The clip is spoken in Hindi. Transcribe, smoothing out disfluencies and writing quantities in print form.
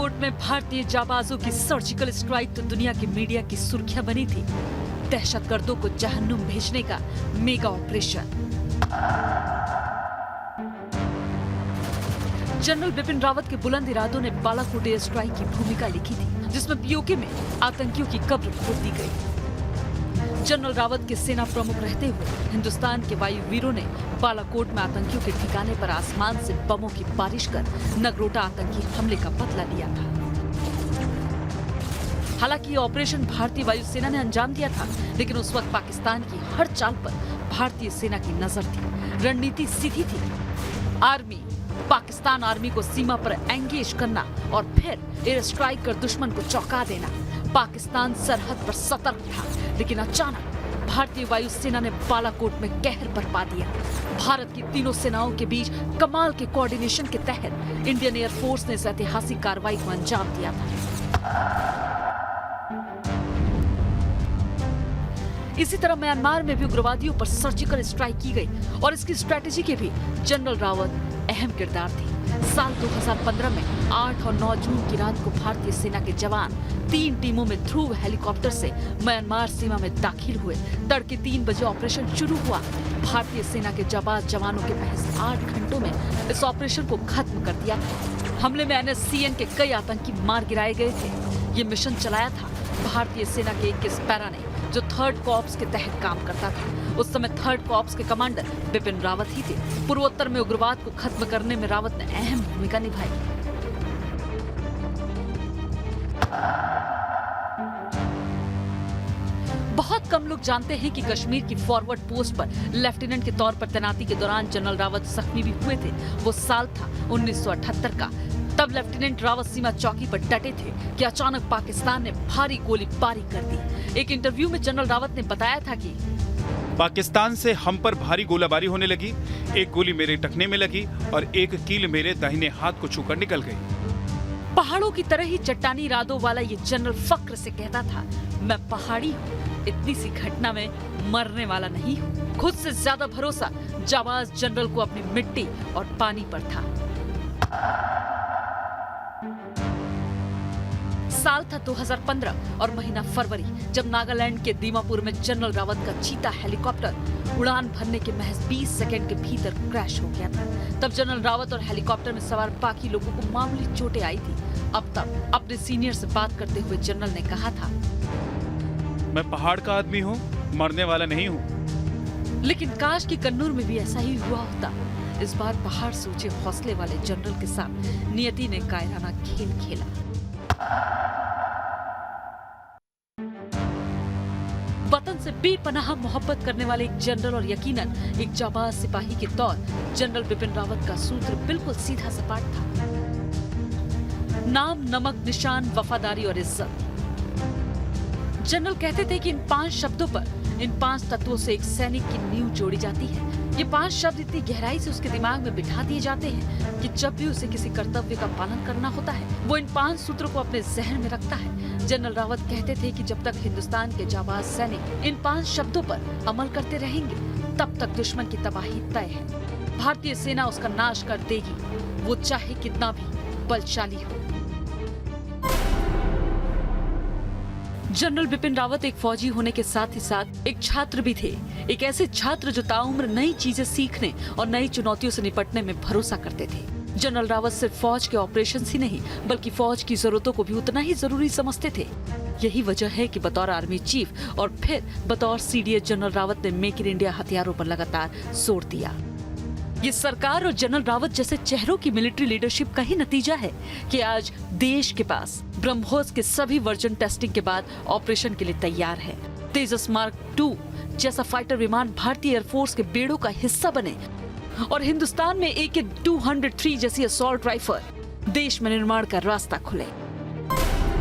बालाकोट में भारतीय जाबाजों की सर्जिकल स्ट्राइक तो दुनिया की मीडिया की सुर्खियां बनी थी। दहशतगर्दों को जहन्नुम भेजने का mega operation. General Bipin Rawat के बुलंद इरादों ने बालाकोट एयर स्ट्राइक की भूमिका लिखी थी, जिसमें पीओके में आतंकियों की कब्र खोद दी गई। जनरल रावत के सेना प्रमुख रहते हुए हिंदुस्तान के वायुवीरों ने बालाकोट में आतंकियों के ठिकाने पर आसमान से बमों की बारिश कर नगरोटा आतंकी हमले का बदला लिया था। हालांकि ये ऑपरेशन भारतीय वायुसेना ने अंजाम दिया था, लेकिन उस वक्त पाकिस्तान की हर चाल पर भारतीय सेना की नजर थी। रणनीति सीधी थी। पाकिस्तान आर्मी को सीमा पर एंगेज करना और फिर एयर स्ट्राइक कर दुश्मन को चौंका देना। पाकिस्तान सरहद पर सतर्क था, लेकिन अचानक भारतीय वायुसेना ने बालाकोट में कहर बरपा दिया। भारत की तीनों सेनाओं के बीच कमाल के कोऑर्डिनेशन के तहत इंडियन एयर फोर्स ने इस ऐतिहासिक कार्रवाई को अंजाम दिया था। इसी तरह म्यांमार में भी उग्रवादियों पर सर्जिकल स्ट्राइक की गई और इसकी स्ट्रेटेजी के भी जनरल रावत अहम किरदार थे। साल 2015 में 8 और 9 जून की रात को भारतीय सेना के जवान 3 टीमों में ध्रुव हेलीकॉप्टर से म्यांमार सीमा में दाखिल हुए। तड़के 3 बजे ऑपरेशन शुरू हुआ। भारतीय सेना के जाबाज जवानों के महज 8 घंटों में इस ऑपरेशन को खत्म कर दिया। हमले में NSCN के कई आतंकी मार गिराए गए थे। ये मिशन चलाया था भारतीय सेना के 21 पैरा ने, जो 3rd कॉर्प्स के तहत काम करता था। उस समय 3rd कॉर्प्स के कमांडर बिपिन रावत ही थे। पूर्वोत्तर में उग्रवाद को खत्म करने में रावत ने अहम भूमिका निभाई। बहुत कम लोग जानते हैं कि कश्मीर की फॉरवर्ड पोस्ट पर लेफ्टिनेंट के तौर पर तैनाती के दौरान जनरल रावत जख्मी भी हुए थे। वो साल था 1978 का। तब लेफ्टिनेंट रावत सीमा चौकी पर डटे थे कि अचानक पाकिस्तान ने भारी गोलीबारी कर दी। एक इंटरव्यू में जनरल रावत ने बताया था कि पाकिस्तान से हम पर भारी गोलाबारी होने लगी। एक गोली मेरे टखने में लगी और एक कील मेरे दाहिने हाथ को छूकर निकल गई। पहाड़ों की तरह ही चट्टानी इरादों वाला ये जनरल फक्र से कहता था, मैं पहाड़ी हूँ, इतनी सी घटना में मरने वाला नहीं हूँ। खुद से ज्यादा भरोसा जाबाज जनरल को अपनी मिट्टी और पानी पर था। साल था 2015 और महीना फरवरी, जब नागालैंड के दीमापुर में जनरल रावत का चीता हेलीकॉप्टर उड़ान भरने के महज 20 सेकंड के भीतर क्रैश हो गया था। तब जनरल रावत और हेलीकॉप्टर में सवार बाकी लोगों को मामूली चोटें आई थी। अब तक अपने सीनियर से बात करते हुए जनरल ने कहा था, मैं पहाड़ का आदमी हूँ, मरने वाला नहीं हूँ। लेकिन काश कि कन्नूर में भी ऐसा ही हुआ होता। इस बार पहाड़ से ऊंचे हौसले वाले जनरल के साथ नियति ने कायराना खेल खेला। वतन से बेपनाह मोहब्बत करने वाले एक जनरल और यकीनन एक जाबाज सिपाही के तौर जनरल बिपिन रावत का सूत्र बिल्कुल सीधा सपाट था। नाम, नमक, निशान, वफादारी और इज्जत। जनरल कहते थे कि इन 5 शब्दों पर, इन 5 तत्वों से एक सैनिक की नींव जोड़ी जाती है। ये 5 शब्द इतनी गहराई से उसके दिमाग में बिठा दिए जाते हैं कि जब भी उसे किसी कर्तव्य का पालन करना होता है, वो इन 5 सूत्रों को अपने जहन में रखता है। जनरल रावत कहते थे कि जब तक हिंदुस्तान के जाबाज सैनिक इन 5 शब्दों पर अमल करते रहेंगे, तब तक दुश्मन की तबाही तय है। भारतीय सेना उसका नाश कर देगी, वो चाहे कितना भी बलशाली हो। जनरल बिपिन रावत एक फौजी होने के साथ ही साथ एक छात्र भी थे। एक ऐसे छात्र जो ताउम्र नई चीजें सीखने और नई चुनौतियों से निपटने में भरोसा करते थे। जनरल रावत सिर्फ फौज के ऑपरेशंस ही नहीं, बल्कि फौज की जरूरतों को भी उतना ही जरूरी समझते थे। यही वजह है कि बतौर आर्मी चीफ और फिर बतौर CDS जनरल रावत ने मेक इन इंडिया हथियारों पर लगातार जोर दिया। ये सरकार और जनरल रावत जैसे चेहरों की मिलिट्री लीडरशिप का ही नतीजा है कि आज देश के पास ब्रह्मोस के सभी वर्जन टेस्टिंग के बाद ऑपरेशन के लिए तैयार है। तेजस मार्क 2 जैसा फाइटर विमान भारतीय एयरफोर्स के बेड़ों का हिस्सा बने और हिंदुस्तान में AK-203 जैसी असॉल्ट राइफल देश में निर्माण का रास्ता खुले।